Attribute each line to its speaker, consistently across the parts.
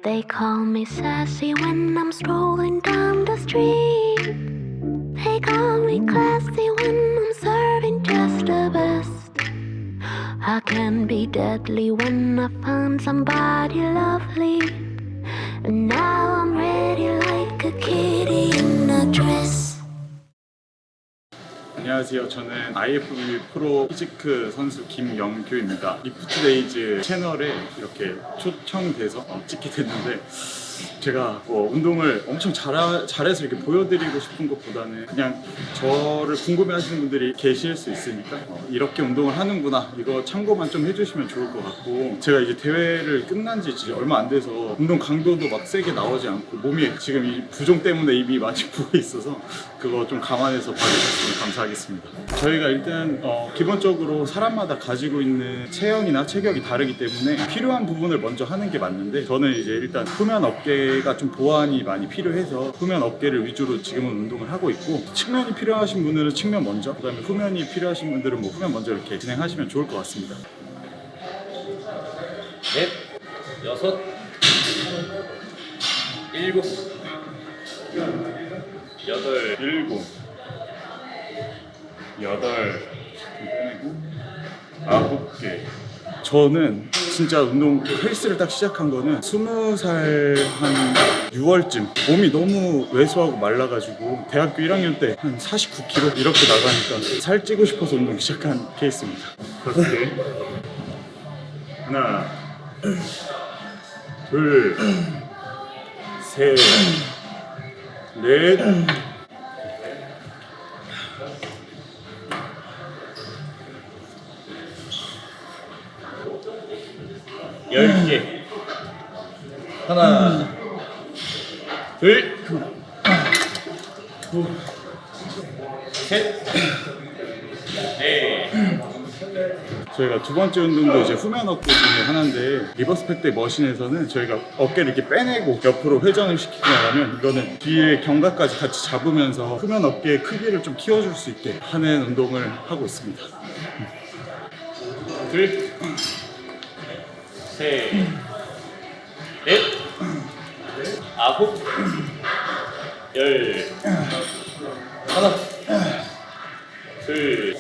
Speaker 1: They call me sassy when I'm strolling down the street. They call me classy when I'm serving just the best. I can be deadly when I find somebody lovely. And now I'm ready like a kitty in a dress.
Speaker 2: 안녕하세요. 저는 IFBB 프로 피지크 선수 김영규입니다. 리프트데이즈 채널에 이렇게 초청돼서 찍게 됐는데 제가 운동을 엄청 잘해서 이렇게 보여드리고 싶은 것보다는 그냥 저를 궁금해하시는 분들이 계실 수 있으니까 이렇게 운동을 하는구나 이거 참고만 좀 해주시면 좋을 것 같고, 제가 이제 대회를 끝난 지 진짜 얼마 안 돼서 운동 강도도 막 세게 나오지 않고 몸이 지금 이 부종 때문에 입이 많이 부어 있어서 그거 좀 감안해서 봐주셨으면 감사하겠습니다. 저희가 일단 기본적으로 사람마다 가지고 있는 체형이나 체격이 다르기 때문에 필요한 부분을 먼저 하는 게 맞는데, 저는 이제 일단 후면 어깨가 좀 보완이 많이 필요해서 후면 어깨를 위주로 지금은 운동을 하고 있고, 측면이 필요하신 분들은 측면 먼저, 그 다음에 후면이 필요하신 분들은 뭐 후면 먼저 이렇게 진행하시면 좋을 것 같습니다.
Speaker 3: 넷, 여섯, 일곱, 여덟,
Speaker 2: 일곱, 여덟, 빼내고 아홉 개. 저는 진짜 운동 헬스를 딱 시작한 거는 20살 한 6월쯤 몸이 너무 왜소하고 말라가지고 대학교 1학년 때 한 49kg 이렇게 나가니까 살 찌고 싶어서 운동 시작한 케이스입니다. 그렇게 하나, 둘, 셋, 넷,
Speaker 3: 열 개. 하나, 둘, 셋, 넷.
Speaker 2: 저희가 두 번째 운동도 이제 후면 어깨 중에 하나인데, 리버스 팩대 머신에서는 저희가 어깨를 이렇게 빼내고 옆으로 회전을 시키게 하면, 이거는 뒤에 견갑까지 같이 잡으면서 후면 어깨의 크기를 좀 키워줄 수 있게 하는 운동을 하고 있습니다.
Speaker 3: 둘, 셋, 넷, 아홉, 열. 하나, 둘.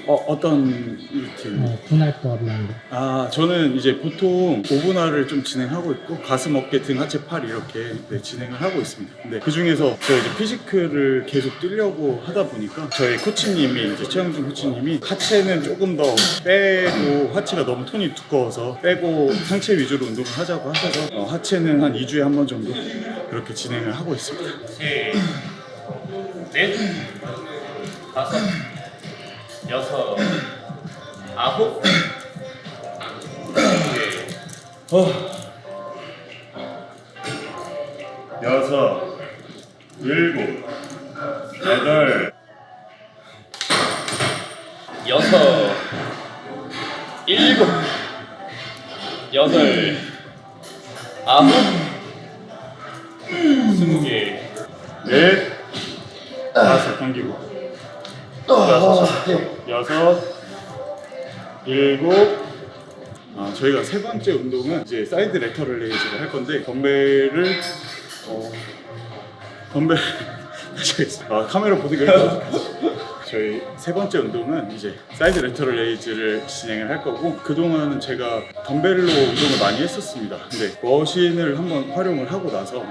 Speaker 2: 어떤 루틴?
Speaker 4: 분할법이라는 거.
Speaker 2: 저는 이제 보통 5분할을 좀 진행하고 있고, 가슴, 어깨, 등, 하체, 팔 이렇게 진행을 하고 있습니다. 근데 그 중에서 제가 이제 피지크를 계속 뛰려고 하다 보니까 저희 코치님이, 이제 최영준 코치님이 하체는 조금 더 빼고, 하체가 너무 톤이 두꺼워서 빼고 상체 위주로 운동을 하자고 하셔서 하체는 한 2주에 한 번 정도 그렇게 진행을 하고 있습니다.
Speaker 3: 셋, 넷, 다섯, 여섯, 아홉,
Speaker 2: 여섯, 일곱, 여덟,
Speaker 3: 여섯, 일곱, 여덟, 아홉, 20개.
Speaker 2: 넷, 다섯 당기고, 여섯, 일곱. 저희가 세 번째 운동은 이제 사이드 레터럴 레이즈를 할 건데, 덤벨 다시 하겠습니다. 카메라 보드가 저희 세 번째 운동은 이제 사이드 레터럴 레이즈를 진행을 할 거고, 그동안은 제가 덤벨로 운동을 많이 했었습니다. 근데 머신을 한번 활용을 하고 나서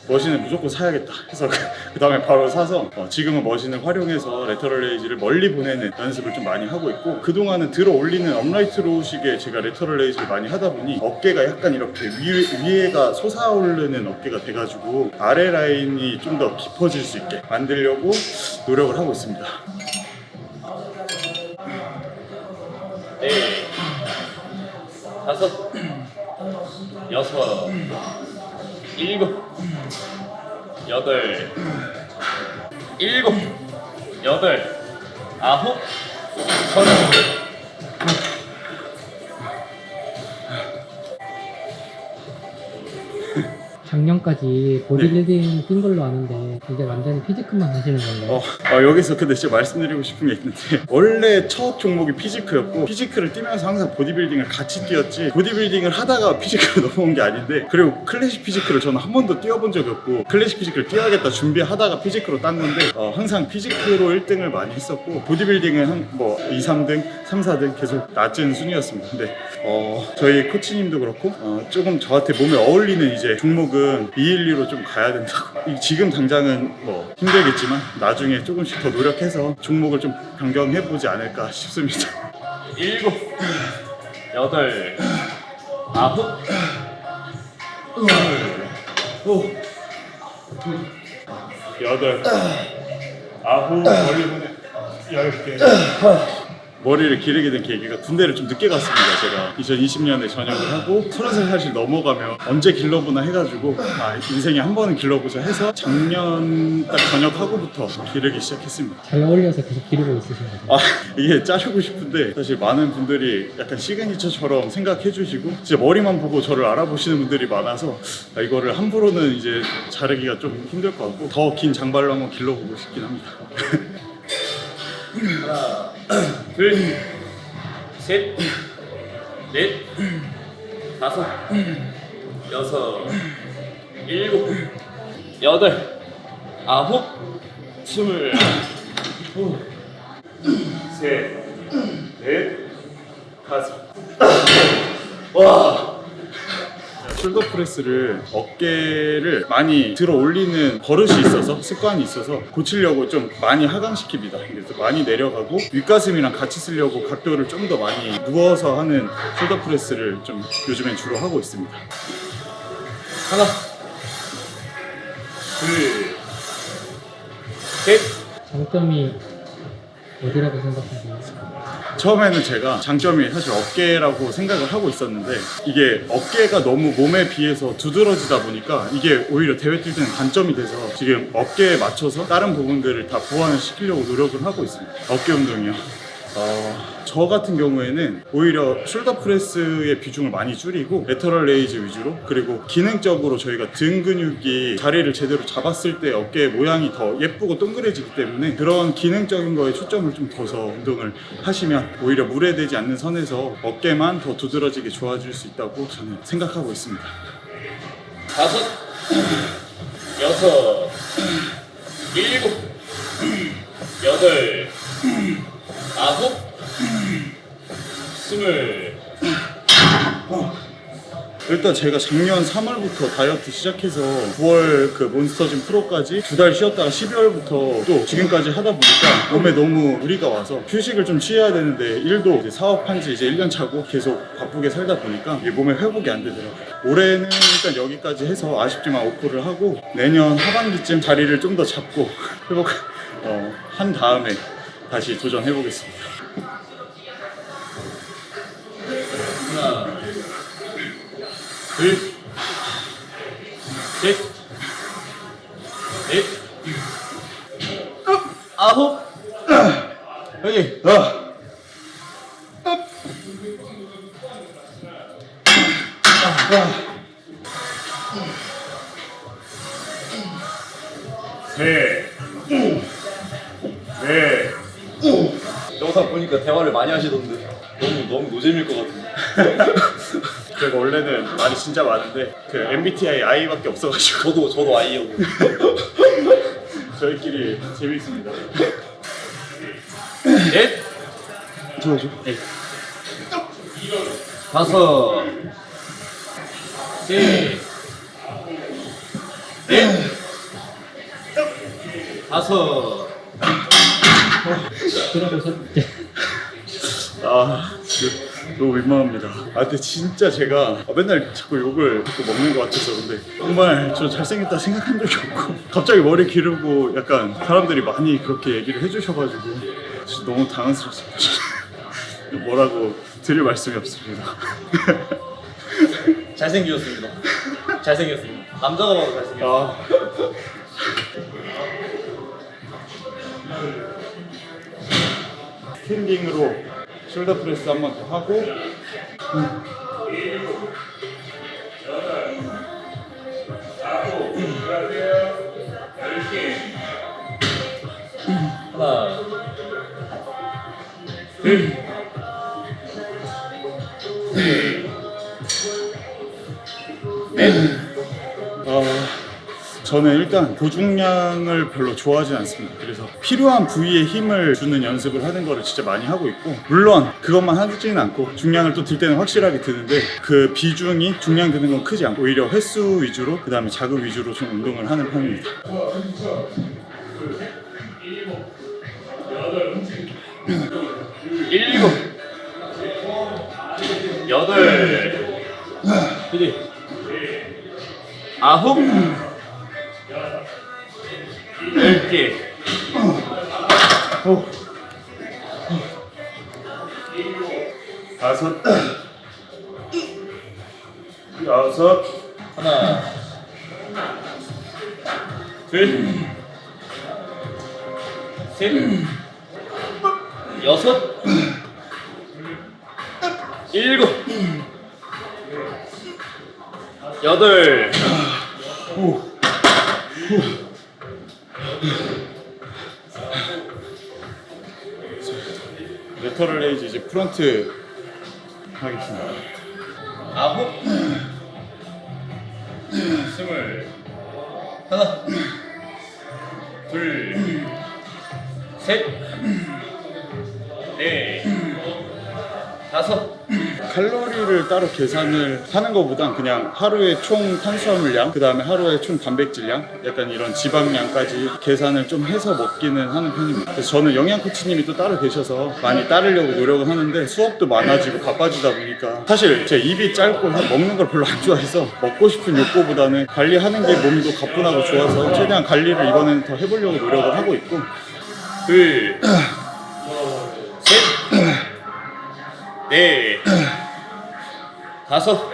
Speaker 2: 머신을 무조건 사야겠다 해서 그 다음에 바로 사서 지금은 머신을 활용해서 레터럴 레이즈를 멀리 보내는 연습을 좀 많이 하고 있고, 그동안은 들어 올리는 업라이트 로우식의 제가 레터럴 레이즈를 많이 하다 보니 어깨가 약간 이렇게 위에가 솟아오르는 어깨가 돼가지고 아래 라인이 좀 더 깊어질 수 있게 만들려고 노력을 하고 있습니다.
Speaker 3: 넷, 다섯, 여섯, 일곱, 여덟, 일곱, 여덟, 아홉, 서른.
Speaker 4: 작년까지 보디빌딩 뛴 걸로 아는데 이제 완전히 피지크만 하시는 건가요?
Speaker 2: 여기서 근데 진짜 말씀드리고 싶은 게 있는데 원래 첫 종목이 피지크였고 피지크를 뛰면서 항상 보디빌딩을 같이 뛰었지 보디빌딩을 하다가 피지크로 넘어온 게 아닌데 그리고 클래식 피지크를 저는 한 번도 뛰어본 적이 없고 클래식 피지크를 뛰어야겠다 준비하다가 피지크로 딴 건데 항상 피지크로 1등을 많이 했었고 보디빌딩은 한 2, 3등, 3, 4등 계속 낮은 순위였습니다. 근데 저희 코치님도 그렇고 조금 저한테 몸에 어울리는 이제 종목은 212로 좀 가야 된다고. 지금 당장은 뭐 힘들겠지만 나중에 조금씩 더 노력해서 종목을 좀 변경해보지 않을까 싶습니다.
Speaker 3: 7, 8, 9,
Speaker 2: 8, 9, 머리를 기르게 된 계기가 군대를 좀 늦게 갔습니다. 제가 2020년에 전역을 하고 30살 사실 넘어가면 언제 길러보나 해가지고 인생에 한 번은 길러보자 해서 작년 딱 전역하고부터 기르기 시작했습니다.
Speaker 4: 잘 어울려서 계속 기르고 있으신 거죠?
Speaker 2: 이게 자르고 싶은데 사실 많은 분들이 약간 시그니처처럼 생각해 주시고 진짜 머리만 보고 저를 알아보시는 분들이 많아서 이거를 함부로는 이제 자르기가 좀 힘들 것 같고 더 긴 장발로 한번 길러보고 싶긴 합니다.
Speaker 3: 하나, 둘, 셋, 넷, 다섯, 여섯, 일곱, 여덟, 아홉, 스물.
Speaker 2: 셋, 넷, 다섯. 와. 숄더 프레스를 어깨를 많이 들어 올리는 버릇이 있어서 습관이 있어서 고치려고 좀 많이 하강시킵니다. 그래서 많이 내려가고 윗가슴이랑 같이 쓰려고 각도를 좀 더 많이 누워서 하는 숄더 프레스를 좀 요즘엔 주로 하고 있습니다.
Speaker 3: 하나, 둘, 셋.
Speaker 4: 장점이 어디라고 생각하세요?
Speaker 2: 처음에는 제가 장점이 사실 어깨라고 생각을 하고 있었는데 이게 어깨가 너무 몸에 비해서 두드러지다 보니까 이게 오히려 대회 뛸 때는 단점이 돼서 지금 어깨에 맞춰서 다른 부분들을 다 보완을 시키려고 노력을 하고 있습니다. 어깨 운동이요. 저 같은 경우에는 오히려 숄더 프레스의 비중을 많이 줄이고 레터럴 레이즈 위주로 그리고 기능적으로 저희가 등 근육이 자리를 제대로 잡았을 때 어깨의 모양이 더 예쁘고 동그래지기 때문에 그런 기능적인 거에 초점을 좀 둬서 운동을 하시면 오히려 무례되지 않는 선에서 어깨만 더 두드러지게 좋아질 수 있다고 저는 생각하고 있습니다.
Speaker 3: 다섯, 여섯, 일곱, 여덟, 아홉, 스물.
Speaker 2: 일단 제가 작년 3월부터 다이어트 시작해서 9월 그 몬스터짐 프로까지 2달 쉬었다가 12월부터 또 지금까지 하다 보니까 몸에 너무 무리가 와서 휴식을 좀 취해야 되는데 일도 이제 사업한 지 이제 1년 차고 계속 바쁘게 살다 보니까 이게 몸에 회복이 안 되더라고요. 올해는 일단 여기까지 해서 아쉽지만 오프를 하고 내년 하반기쯤 자리를 좀 더 잡고 회복한 다음에 다시 도전해 보겠습니다.
Speaker 3: 하나, 둘, 셋, 넷, 아홉, 여기.
Speaker 2: 셋, 넷.
Speaker 3: 영상 보니까 대화를 많이 하시던데 너무 노잼일 것 같은데.
Speaker 2: 제가 원래는 말이 진짜 많은데 그 MBTI I밖에 없어가지고
Speaker 3: 저도 아이하고.
Speaker 2: 저희끼리 재밌습니다.
Speaker 3: 넷,
Speaker 2: 네.
Speaker 3: 다섯, 셋, 넷, 다섯.
Speaker 4: 들어보셨죠?
Speaker 2: 너무 민망합니다. 근데 진짜 제가 맨날 자꾸 욕을 자꾸 먹는 것 같아서 근데 정말 저 잘생겼다 생각한 적이 없고 갑자기 머리 기르고 약간 사람들이 많이 그렇게 얘기를 해주셔가지고 진짜 너무 당황스럽습니다. 뭐라고 드릴 말씀이 없습니다.
Speaker 3: 잘생겼습니다. 남자가 봐도 잘생겼어.
Speaker 2: 스탠딩으로 숄더 프레스 한 번 더 하고 저는 일단 고중량을 별로 좋아하지 않습니다. 그래서 필요한 부위에 힘을 주는 연습을 하는 거를 진짜 많이 하고 있고, 물론 그것만 하지는 않고 중량을 또 들 때는 확실하게 드는데 그 비중이 중량 드는 건 크지 않고 오히려 횟수 위주로 그 다음에 자극 위주로 좀 운동을 하는 편입니다.
Speaker 3: 일곱, 여덟, 아홉, 10개,
Speaker 2: 다섯, 여섯,
Speaker 3: 하나, 둘, 셋, 여섯, 일곱, 여덟,
Speaker 2: 레터럴 레이즈 이제 프론트 하겠습니다.
Speaker 3: 아홉, 스물, 하나, 둘, 셋, 넷, 다섯.
Speaker 2: 칼로리를 따로 계산을 하는 것보단 그냥 하루에 총 탄수화물량, 그 다음에 하루에 총 단백질량, 약간 이런 지방량까지 계산을 좀 해서 먹기는 하는 편입니다. 그래서 저는 영양 코치님이 또 따로 계셔서 많이 따르려고 노력을 하는데 수업도 많아지고 바빠지다 보니까 사실 제 입이 짧고 먹는 걸 별로 안 좋아해서 먹고 싶은 욕구보다는 관리하는 게 몸도 가뿐하고 좋아서 최대한 관리를 이번에는 더 해보려고 노력을 하고 있고,
Speaker 3: 둘, 셋, 넷, 다섯,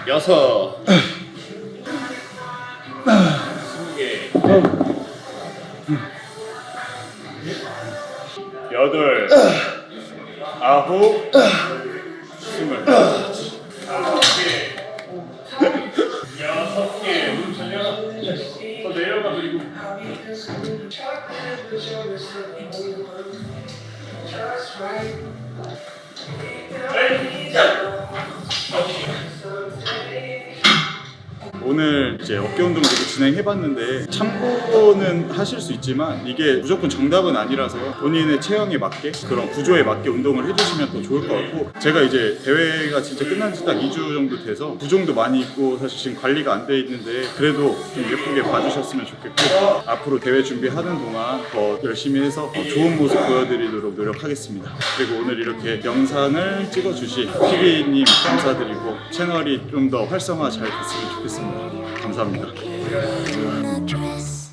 Speaker 3: 여섯, 20개,
Speaker 2: 여덟, 아홉, 스물.
Speaker 3: 6개,
Speaker 2: 더 내려가 그리고. 오늘 이제 어깨 운동을 진행해봤는데 참고는 하실 수 있지만 이게 무조건 정답은 아니라서 본인의 체형에 맞게 그런 구조에 맞게 운동을 해주시면 더 좋을 것 같고, 제가 이제 대회가 진짜 끝난 지 딱 2주 정도 돼서 부종도 많이 있고 사실 지금 관리가 안 돼 있는데 그래도 좀 예쁘게 봐주셨으면 좋겠고, 앞으로 대회 준비하는 동안 더 열심히 해서 더 좋은 모습 보여드리도록 노력하겠습니다. 그리고 오늘 이렇게 영상을 찍어주신 PB님 감사드리고 채널이 좀 더 활성화 잘 됐으면 좋겠습니다. 감사합니다.
Speaker 1: in a dress.